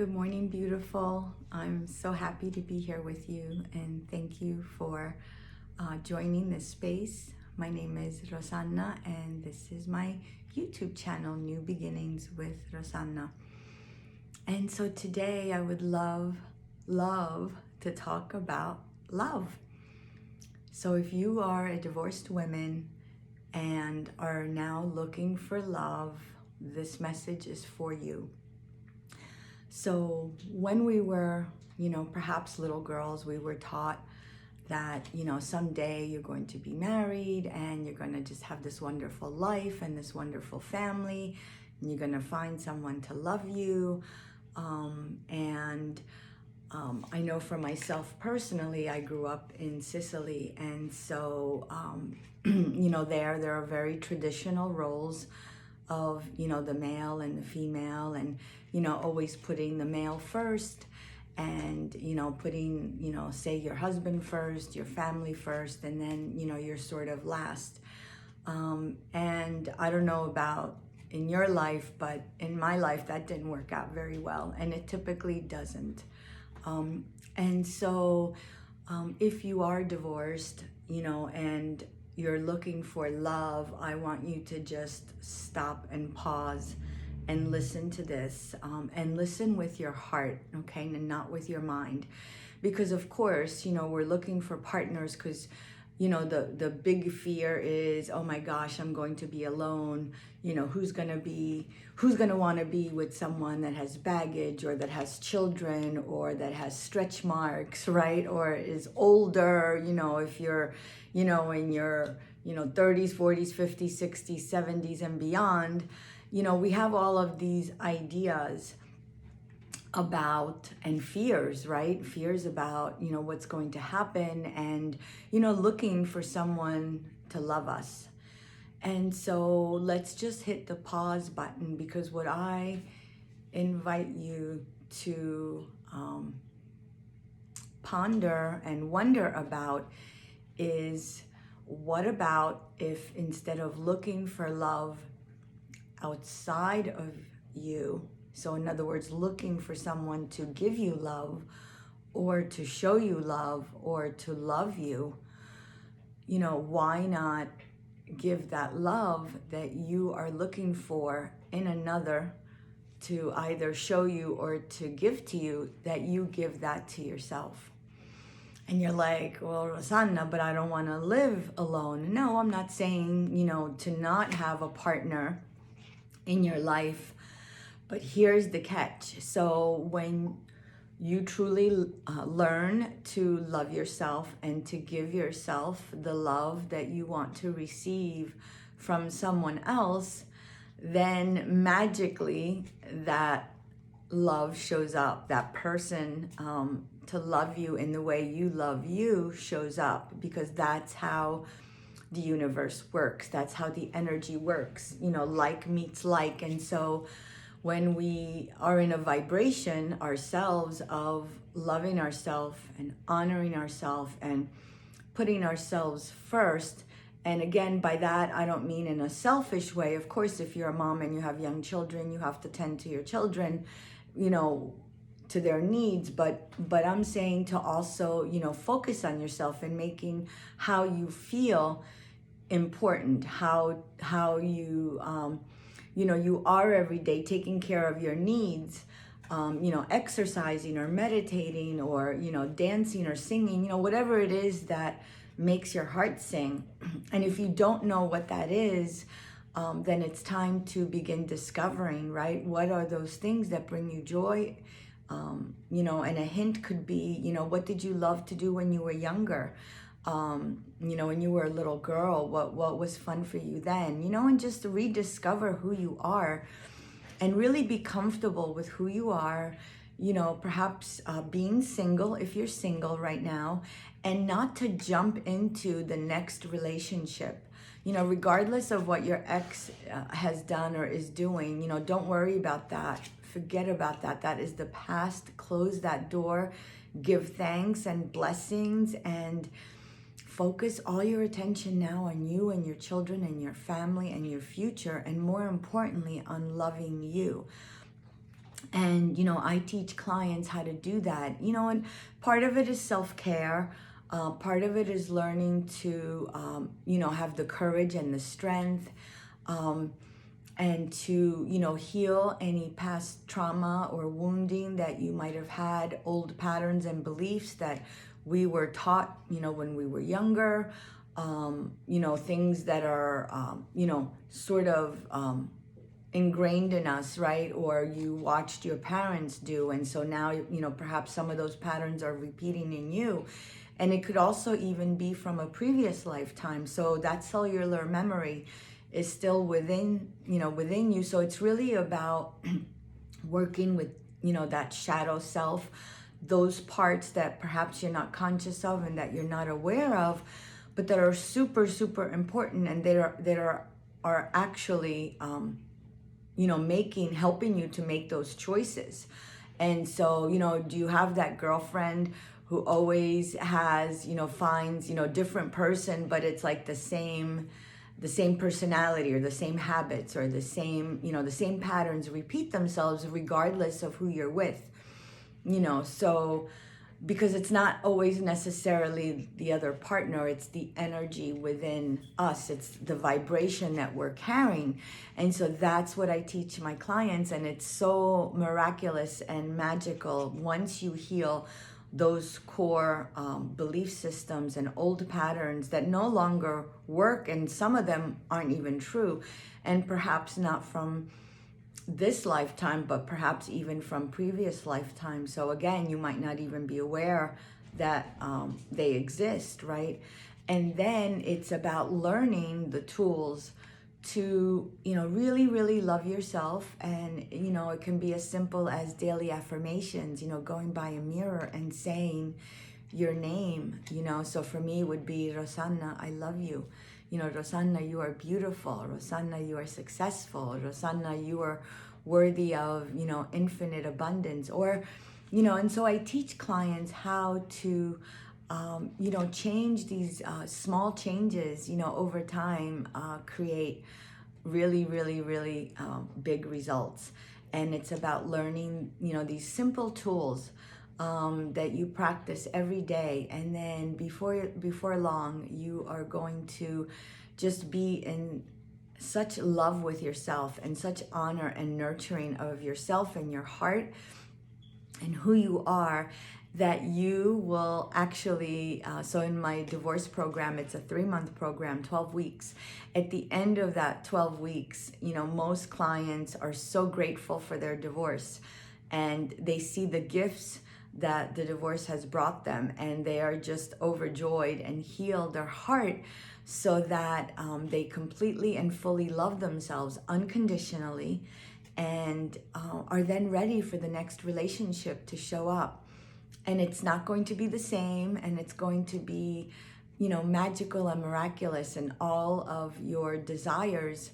Good morning, beautiful. I'm so happy to be here with you, and thank you for joining this space. My name is Rosanna, and this is my YouTube channel, New Beginnings with Rosanna. And so today I would love to talk about love. So if you are a divorced woman and are now looking for love, this message is for you. So when we were, perhaps little girls, we were taught that, someday you're going to be married and you're going to just have this wonderful life and this wonderful family, and you're going to find someone to love you. I know for myself personally, I grew up in Sicily, and so, there are very traditional roles of, the male and the female, and, always putting the male first and, putting, say your husband first, your family first, and then, you're sort of last. And I don't know about in your life, but in my life, that didn't work out very well, and it typically doesn't. And so if you are divorced, and you're looking for love, I want you to just stop and pause and listen to this, and listen with your heart, okay, and not with your mind. Because of course, we're looking for partners because, the big fear is, oh my gosh, I'm going to be alone. Who's going to want to be with someone that has baggage or that has children or that has stretch marks, right? Or is older, if you're, in your, 30s, 40s, 50s, 60s, 70s and beyond. We have all of these ideas about, and fears, right? Fears about, what's going to happen, and, looking for someone to love us. And so let's just hit the pause button, because what I invite you to ponder and wonder about is, what about if instead of looking for love outside of you, so in other words, looking for someone to give you love or to show you love or to love you, why not give that love that you are looking for in another to either show you or to give to you, that you give that to yourself? And you're like, well, Rosanna, but I don't want to live alone. No, I'm not saying, to not have a partner in your life. But here's the catch. So when you truly learn to love yourself and to give yourself the love that you want to receive from someone else, then magically that love shows up. That person to love you in the way you love you shows up, because that's how the universe works. That's how the energy works. Like meets like. And so when we are in a vibration ourselves of loving ourselves and honoring ourselves and putting ourselves first, and again, by that, I don't mean in a selfish way. Of course, if you're a mom and you have young children, you have to tend to your children, to their needs. But I'm saying to also, focus on yourself and making how you feel important, how you, you are every day, taking care of your needs, exercising or meditating or, dancing or singing, whatever it is that makes your heart sing. And if you don't know what that is, then it's time to begin discovering, right? What are those things that bring you joy? And a hint could be, what did you love to do when you were younger? When you were a little girl, what was fun for you then, and just rediscover who you are and really be comfortable with who you are, perhaps being single if you're single right now, and not to jump into the next relationship, regardless of what your ex has done or is doing. Don't worry about that. Forget about that. That is the past. Close that door, give thanks and blessings, and focus all your attention now on you and your children and your family and your future, and more importantly, on loving you. And, I teach clients how to do that, and part of it is self-care. Part of it is learning to, have the courage and the strength, um, and to, heal any past trauma or wounding that you might have had, old patterns and beliefs that we were taught, when we were younger, things that are, sort of, ingrained in us, right? Or you watched your parents do. And so now, perhaps some of those patterns are repeating in you. And it could also even be from a previous lifetime. So that cellular memory is still within you. So it's really about working with, that shadow self, those parts that perhaps you're not conscious of and that you're not aware of, but that are super, super important, and that are actually, helping you to make those choices. And so, do you have that girlfriend who always has, finds, different person, but it's like the same personality or the same habits or the same patterns repeat themselves regardless of who you're with, so because it's not always necessarily the other partner, it's the energy within us, it's the vibration that we're carrying. And so that's what I teach my clients, and it's so miraculous and magical once you heal those core belief systems and old patterns that no longer work, and some of them aren't even true, and perhaps not from this lifetime, but perhaps even from previous lifetimes. So again, you might not even be aware that they exist, right? And then it's about learning the tools to, really, really love yourself. And, it can be as simple as daily affirmations, going by a mirror and saying your name, so for me it would be, Rosanna, I love you. Rosanna, you are beautiful. Rosanna, you are successful. Rosanna, you are worthy of, infinite abundance. Or, and so I teach clients how to, change these small changes, over time, create really, really, really big results. And it's about learning, these simple tools that you practice every day, and then before long you are going to just be in such love with yourself and such honor and nurturing of yourself and your heart and who you are, that you will actually, so in my divorce program, it's a 3-month program, 12 weeks. At the end of that 12 weeks, most clients are so grateful for their divorce, and they see the gifts that the divorce has brought them, and they are just overjoyed and heal their heart, so that they completely and fully love themselves unconditionally, and are then ready for the next relationship to show up. And it's not going to be the same, and it's going to be, magical and miraculous, and all of your desires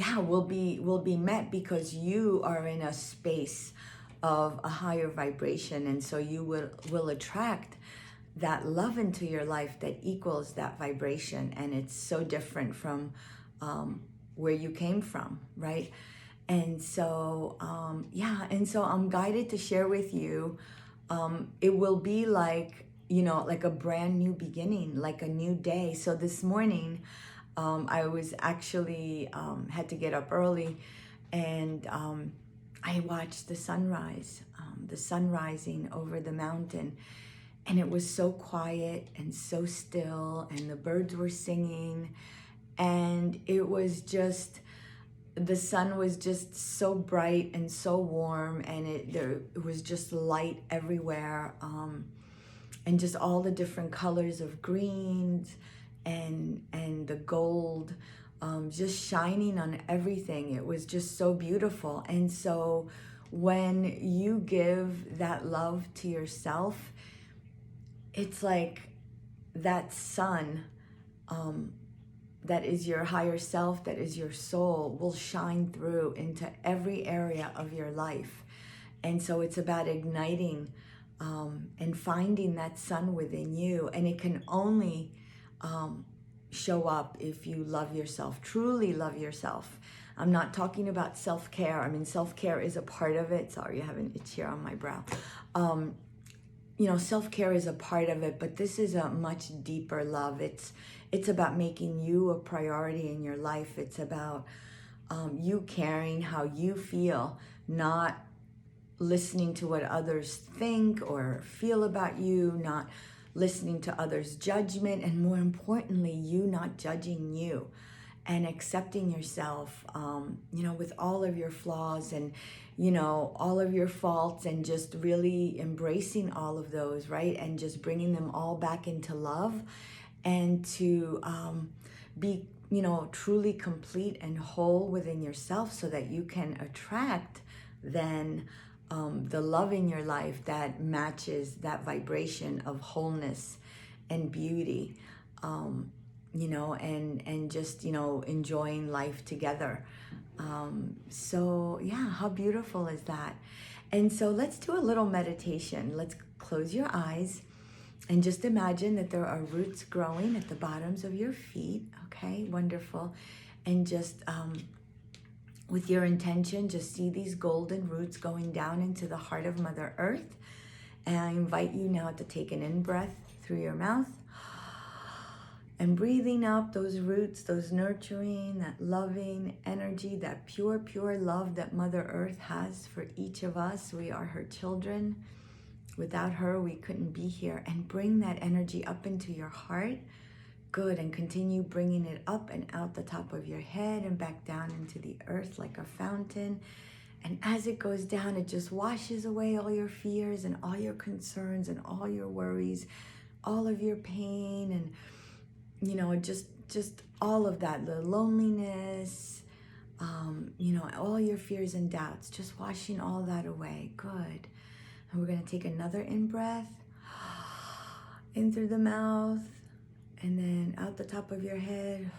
will be met, because you are in a space of a higher vibration. And so you will attract that love into your life that equals that vibration. And it's so different from where you came from, right? And so, and so I'm guided to share with you, it will be like, like a brand new beginning, like a new day. So this morning, I was actually, had to get up early, and I watched the sunrise, the sun rising over the mountain. And it was so quiet and so still, and the birds were singing, and it was just, the sun was just so bright and so warm, and it was just light everywhere, and just all the different colors of greens and the gold, just shining on everything. It was just so beautiful. And so when you give that love to yourself, it's like that sun, that is your higher self, that is your soul, will shine through into every area of your life. And so it's about igniting and finding that sun within you. And it can only show up if you love yourself, truly love yourself. I'm not talking about self-care. I mean, self-care is a part of it. Sorry, I have an itch here on my brow. You know, self-care is a part of it, but this is a much deeper love. It's about making you a priority in your life. It's about you caring how you feel, not listening to what others think or feel about you, not listening to others' judgment, and more importantly, you not judging you and accepting yourself, you know, with all of your flaws and, you know, all of your faults, and just really embracing all of those, right? And just bringing them all back into love, and to be, you know, truly complete and whole within yourself, so that you can attract then the love in your life that matches that vibration of wholeness and beauty, you know, and just, you know, enjoying life together. So yeah, how beautiful is that? And so let's do a little meditation. Let's close your eyes and just imagine that there are roots growing at the bottoms of your feet. Okay, wonderful. And just with your intention, just see these golden roots going down into the heart of Mother Earth. And I invite you now to take an in-breath through your mouth and breathing up those roots, those nurturing, that loving energy, that pure, pure love that Mother Earth has for each of us. We are her children. Without her, we couldn't be here. And bring that energy up into your heart. Good, and continue bringing it up and out the top of your head and back down into the earth like a fountain. And as it goes down, it just washes away all your fears and all your concerns and all your worries, all of your pain, and, you know, just all of that, the loneliness, you know, all your fears and doubts, just washing all that away. Good. And we're going to take another in-breath, in through the mouth, and then out the top of your head,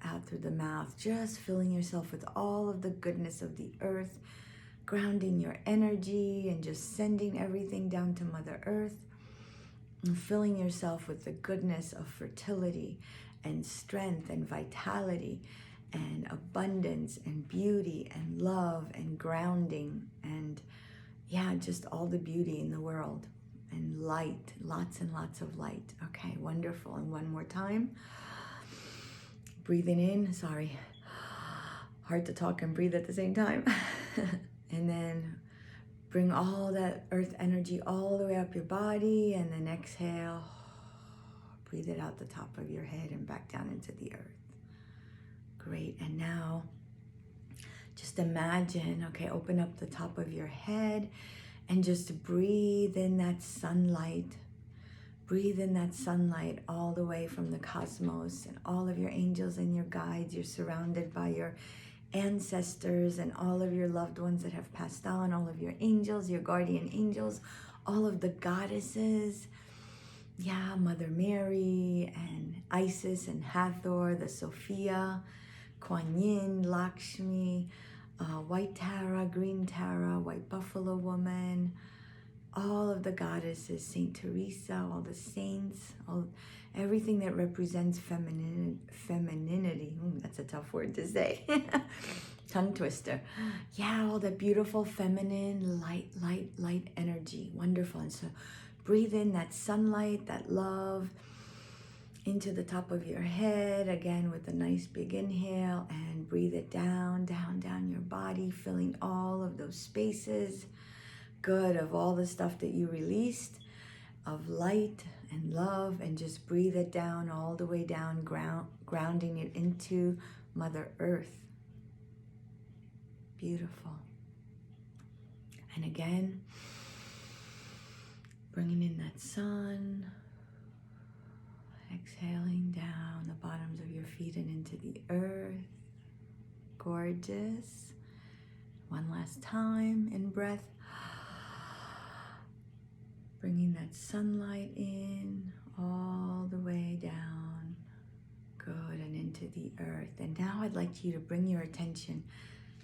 out through the mouth, just filling yourself with all of the goodness of the earth, grounding your energy and just sending everything down to Mother Earth, and filling yourself with the goodness of fertility and strength and vitality and abundance and beauty and love and grounding and, yeah, just all the beauty in the world. And light, lots and lots of light. Okay, wonderful. And one more time. Breathing in, sorry. Hard to talk and breathe at the same time. And then bring all that earth energy all the way up your body, and then exhale. Breathe it out the top of your head and back down into the earth. Great. And now just imagine, okay, open up the top of your head and just breathe in that sunlight. Breathe in that sunlight all the way from the cosmos, and all of your angels and your guides. You're surrounded by your ancestors and all of your loved ones that have passed on, all of your angels, your guardian angels, all of the goddesses. Yeah, Mother Mary and Isis and Hathor, the Sophia, Kuan Yin, Lakshmi, White Tara, Green Tara, White Buffalo Woman, all of the goddesses, Saint Teresa, all the saints, everything that represents femininity. That's a tough word to say. Tongue twister. Yeah, all that beautiful feminine light energy. Wonderful. And so breathe in that sunlight, that love, into the top of your head, again with a nice big inhale, and breathe it down your body, filling all of those spaces, good, of all the stuff that you released, of light and love, and just breathe it down all the way down, grounding it into Mother Earth. Beautiful. And again, bringing in that sun, exhaling down the bottoms of your feet and into the earth. Gorgeous. One last time, in breath. Bringing that sunlight in all the way down. Good, and into the earth. And now I'd like you to bring your attention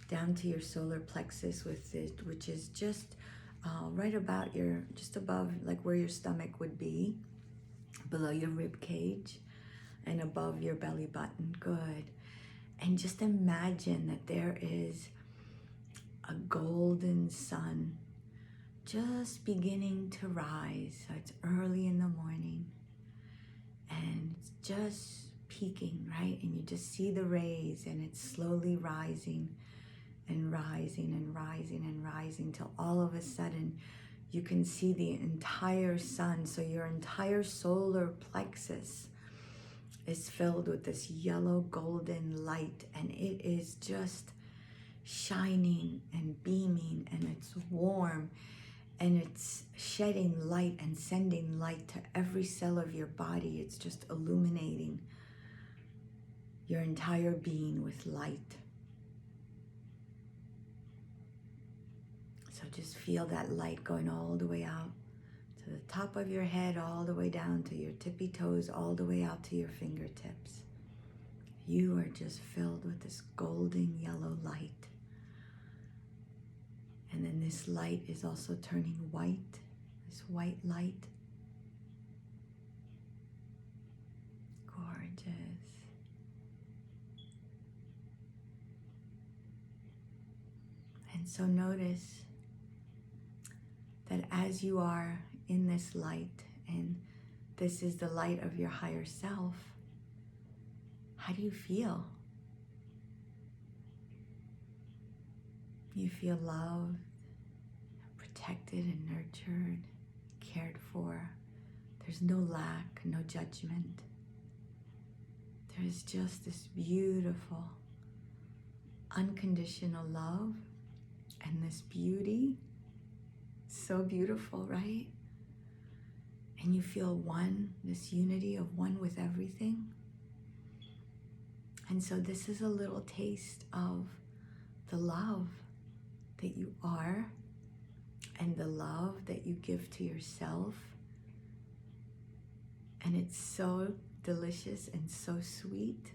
down to your solar plexus, which is just right about just above, like where your stomach would be, below your rib cage and above your belly button. Good. And just imagine that there is a golden sun just beginning to rise. So it's early in the morning and it's just peaking, right? And you just see the rays and it's slowly rising and rising and rising and rising till all of a sudden you can see the entire sun. So your entire solar plexus is filled with this yellow golden light, and it is just shining and beaming, and it's warm, and it's shedding light and sending light to every cell of your body. It's just illuminating your entire being with light. So just feel that light going all the way out to the top of your head, all the way down to your tippy toes, all the way out to your fingertips. You are just filled with this golden yellow light. And then this light is also turning white, this white light. Gorgeous. And so notice that as you are in this light, and this is the light of your higher self, how do you feel? You feel loved, protected and nurtured, cared for. There's no lack, no judgment. There's just this beautiful, unconditional love and this beauty. So beautiful, right? And you feel one, this unity of one with everything. And so this is a little taste of the love that you are and the love that you give to yourself. And it's so delicious and so sweet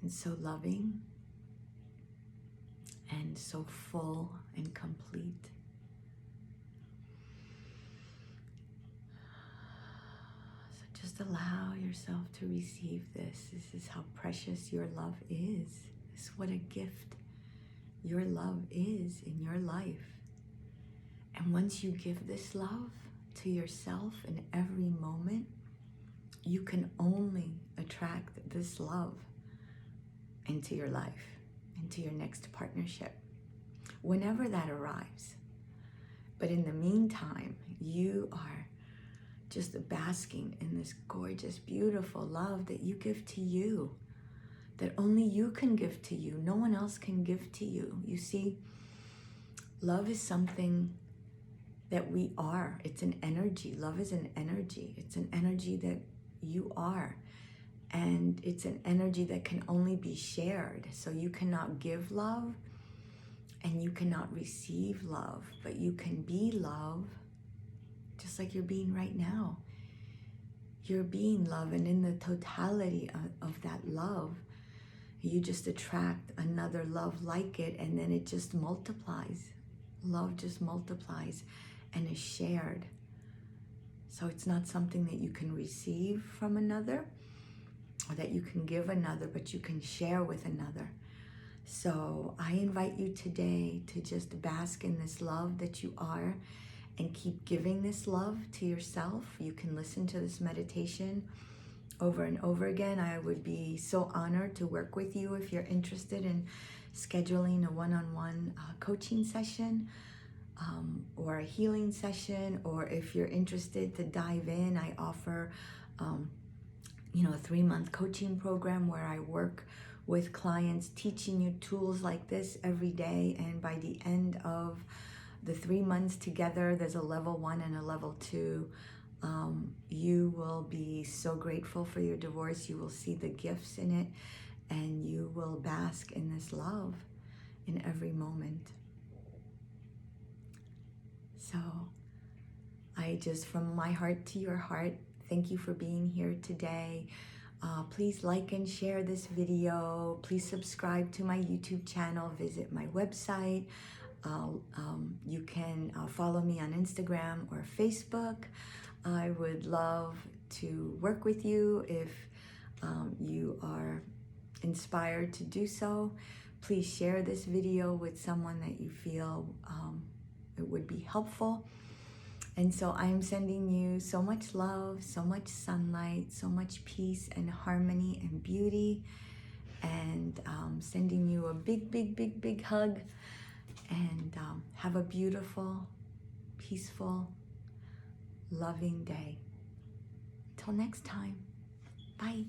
and so loving and so full and complete. So just allow yourself to receive this. This is how precious your love is. This is what a gift your love is in your life. And once you give this love to yourself in every moment, you can only attract this love into your life, into your next partnership, whenever that arrives. But in the meantime, you are just basking in this gorgeous, beautiful love that you give to you, that only you can give to you. No one else can give to you. You see, love is something that we are. It's an energy. Love is an energy. It's an energy that you are. And it's an energy that can only be shared. So you cannot give love and you cannot receive love, but you can be love just like you're being right now. You're being love, and in the totality of that love, you just attract another love like it, and then it just multiplies. Love just multiplies and is shared. So it's not something that you can receive from another or that you can give another, but you can share with another. So I invite you today to just bask in this love that you are and keep giving this love to yourself. You can listen to this meditation over and over again. I would be so honored to work with you if you're interested in scheduling a one-on-one coaching session or a healing session, or if you're interested to dive in, I offer a 3-month coaching program where I work with clients teaching you tools like this every day, and by the end of the 3 months together, there's a level 1 and a level 2. You will be so grateful for your divorce. You will see the gifts in it, and you will bask in this love in every moment. So I just, from my heart to your heart, thank you for being here today. Please like and share this video. Please subscribe to my YouTube channel. Visit my website. You can follow me on Instagram or Facebook. I would love to work with you if you are inspired to do so, please share this video with someone that you feel it would be helpful. And so I am sending you so much love, so much sunlight, so much peace and harmony and beauty, and sending you a big, big, big, big hug. And have a beautiful, peaceful, loving day. Till next time, bye.